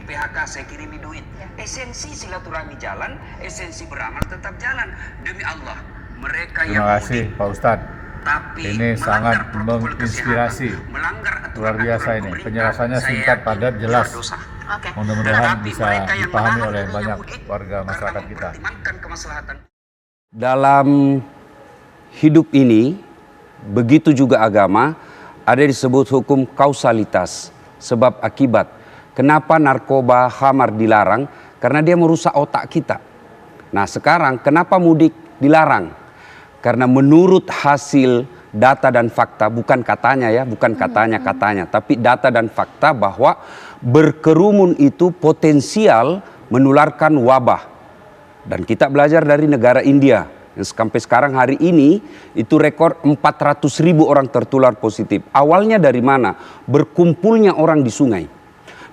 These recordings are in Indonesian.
PHK, saya kirimi duit. Esensi silaturahmi jalan, esensi beramal tetap jalan. Demi Allah, mereka yang Terima kasih Pak Ustadz. tapi ini sangat menginspirasi. Luar biasa ini. Penjelasannya singkat, padat, jelas. Mudah-mudahan bisa dipahami oleh banyak warga masyarakat kita. Dalam hidup ini, begitu juga agama, ada disebut hukum kausalitas, sebab akibat. Kenapa narkoba, khamar dilarang? Karena dia merusak otak kita. Nah sekarang kenapa mudik dilarang? Karena menurut hasil data dan fakta, bukan katanya ya, bukan katanya, tapi data dan fakta bahwa berkerumun itu potensial menularkan wabah. Dan kita belajar dari negara India yang sampai sekarang hari ini itu rekor 400.000 orang tertular positif. Awalnya dari mana? Berkumpulnya orang di sungai.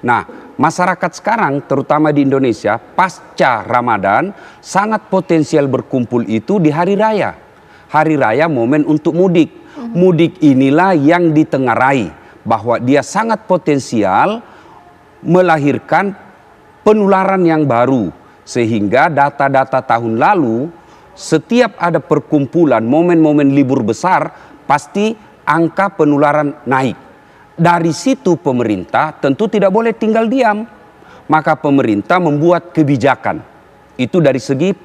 Nah, masyarakat sekarang terutama di Indonesia pasca Ramadan sangat potensial berkumpul itu di hari raya. Hari raya momen untuk mudik. Mudik inilah yang ditengarai bahwa dia sangat potensial melahirkan penularan yang baru. Sehingga data-data tahun lalu setiap ada perkumpulan momen-momen libur besar pasti angka penularan naik. Dari situ pemerintah tentu tidak boleh tinggal diam. Maka pemerintah membuat kebijakan. Itu dari segi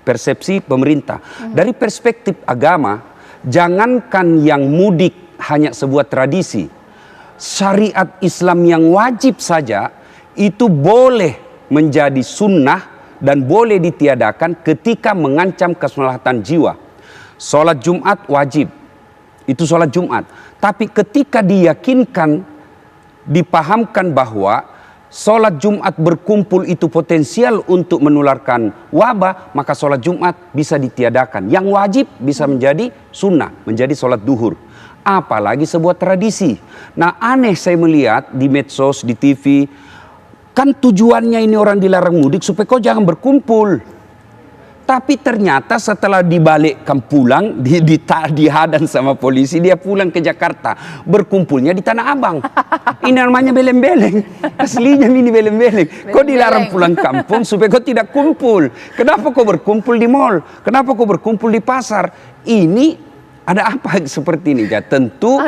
persepsi pemerintah. Dari perspektif agama, jangankan yang mudik hanya sebuah tradisi. Syariat Islam yang wajib saja itu boleh menjadi sunnah dan boleh ditiadakan ketika mengancam keselamatan jiwa. Sholat Jumat wajib, itu sholat Jumat. Tapi ketika diyakinkan, dipahamkan bahwa sholat Jumat berkumpul itu potensial untuk menularkan wabah, maka sholat Jumat bisa ditiadakan. Yang wajib bisa menjadi sunnah, menjadi sholat duhur. Apalagi sebuah tradisi. Nah aneh saya melihat di medsos, di TV, kan tujuannya ini orang dilarang mudik supaya kau jangan berkumpul. Tapi ternyata setelah dibalikkan pulang, dihadang sama polisi, dia pulang ke Jakarta. Berkumpulnya di Tanah Abang. Ini namanya beleng-beleng. Aslinya ini beleng-beleng. Kau dilarang pulang kampung supaya kau tidak kumpul. Kenapa kau berkumpul di mall? Kenapa kau berkumpul di pasar? Ini ada apa seperti ini? Ya, tentu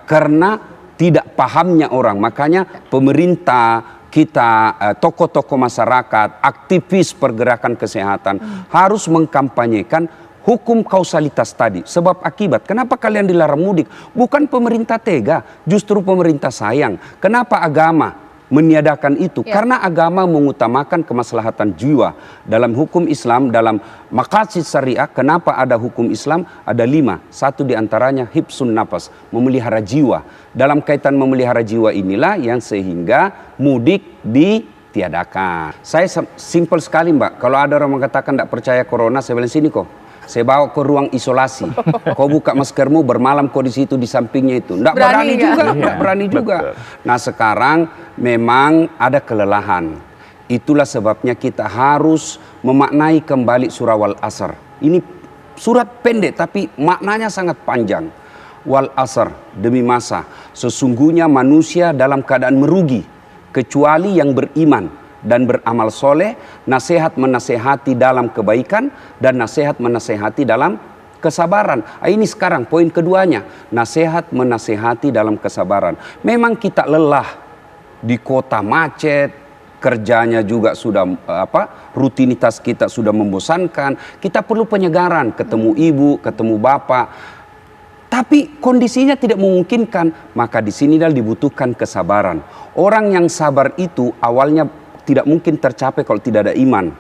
karena tidak pahamnya orang. Makanya pemerintah, kita, tokoh-tokoh masyarakat, aktivis pergerakan kesehatan harus mengkampanyekan hukum kausalitas tadi. Sebab akibat. Kenapa kalian dilarang mudik? Bukan pemerintah tega, justru pemerintah sayang. Kenapa agama meniadakan itu? Karena agama mengutamakan kemaslahatan jiwa. Dalam hukum Islam, dalam maqasid syariah, kenapa ada hukum Islam? Ada 5. Satu diantaranya hibsun nafas, memelihara jiwa. Dalam kaitan memelihara jiwa inilah yang sehingga mudik ditiadakan. Saya simpel sekali Mbak, kalau ada orang mengatakan tidak percaya corona, saya bilang sini kok. Saya bawa ke ruang isolasi. Kau buka maskermu, bermalam kau di situ di sampingnya itu. Tidak berani juga, tidak berani juga. Nah sekarang memang ada kelelahan. Itulah sebabnya kita harus memaknai kembali surah Wal Asr. Ini surat pendek tapi maknanya sangat panjang. Wal Asr, demi masa, sesungguhnya manusia dalam keadaan merugi kecuali yang beriman dan beramal soleh, nasihat menasehati dalam kebaikan dan nasihat menasehati dalam kesabaran. Ini sekarang poin keduanya, nasihat menasehati dalam kesabaran. Memang kita lelah di kota macet, kerjanya juga sudah rutinitas kita sudah membosankan. Kita perlu penyegaran, ketemu ibu, ketemu bapak. Tapi kondisinya tidak memungkinkan, maka di sinilah dibutuhkan kesabaran. Orang yang sabar itu awalnya tidak mungkin tercapai kalau tidak ada iman.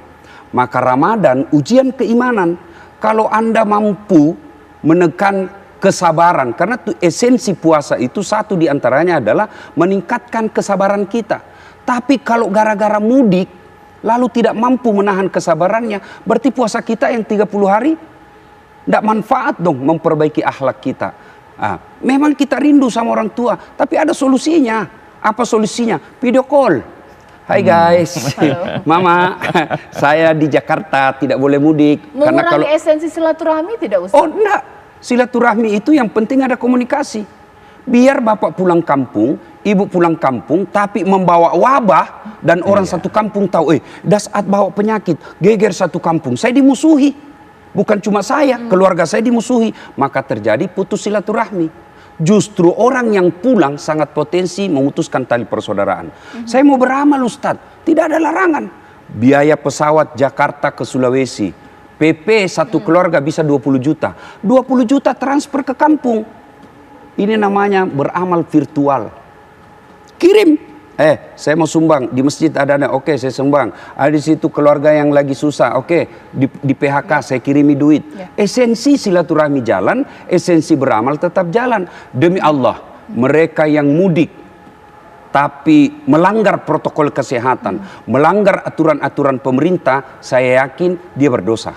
Maka Ramadan ujian keimanan. Kalau Anda mampu menekan kesabaran, karena esensi puasa itu satu diantaranya adalah meningkatkan kesabaran kita. Tapi kalau gara-gara mudik lalu tidak mampu menahan kesabarannya, berarti puasa kita yang 30 hari tidak manfaat dong memperbaiki akhlak kita. Memang kita rindu sama orang tua, tapi ada solusinya. Apa solusinya? Video call. Hai guys, Mama, saya di Jakarta tidak boleh mudik. Mengurangi kalau esensi silaturahmi tidak usah. Oh enggak, silaturahmi itu yang penting ada komunikasi. Biar bapak pulang kampung, ibu pulang kampung tapi membawa wabah dan orang satu kampung tahu, saat bawa penyakit, geger satu kampung, saya dimusuhi. Bukan cuma saya, keluarga saya dimusuhi. Maka terjadi putus silaturahmi. Justru orang yang pulang sangat potensi memutuskan tali persaudaraan. Saya mau beramal Ustadz, tidak ada larangan. Biaya pesawat Jakarta ke Sulawesi, PP satu keluarga bisa 20 juta. 20 juta transfer ke kampung. Ini namanya beramal virtual. Kirim. Saya mau sumbang di masjid ada, oke saya sumbang. Ada di situ keluarga yang lagi susah, oke di PHK saya kirimi duit. Esensi silaturahmi jalan, esensi beramal tetap jalan. Demi Allah, mereka yang mudik tapi melanggar protokol kesehatan, melanggar aturan-aturan pemerintah, saya yakin dia berdosa.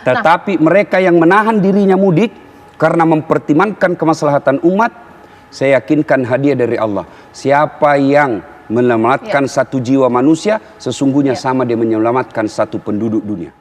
Tetapi mereka yang menahan dirinya mudik karena mempertimbangkan kemaslahatan umat, saya yakinkan hadiah dari Allah. Siapa yang menyelamatkan satu jiwa manusia, sesungguhnya sama dia menyelamatkan satu penduduk dunia.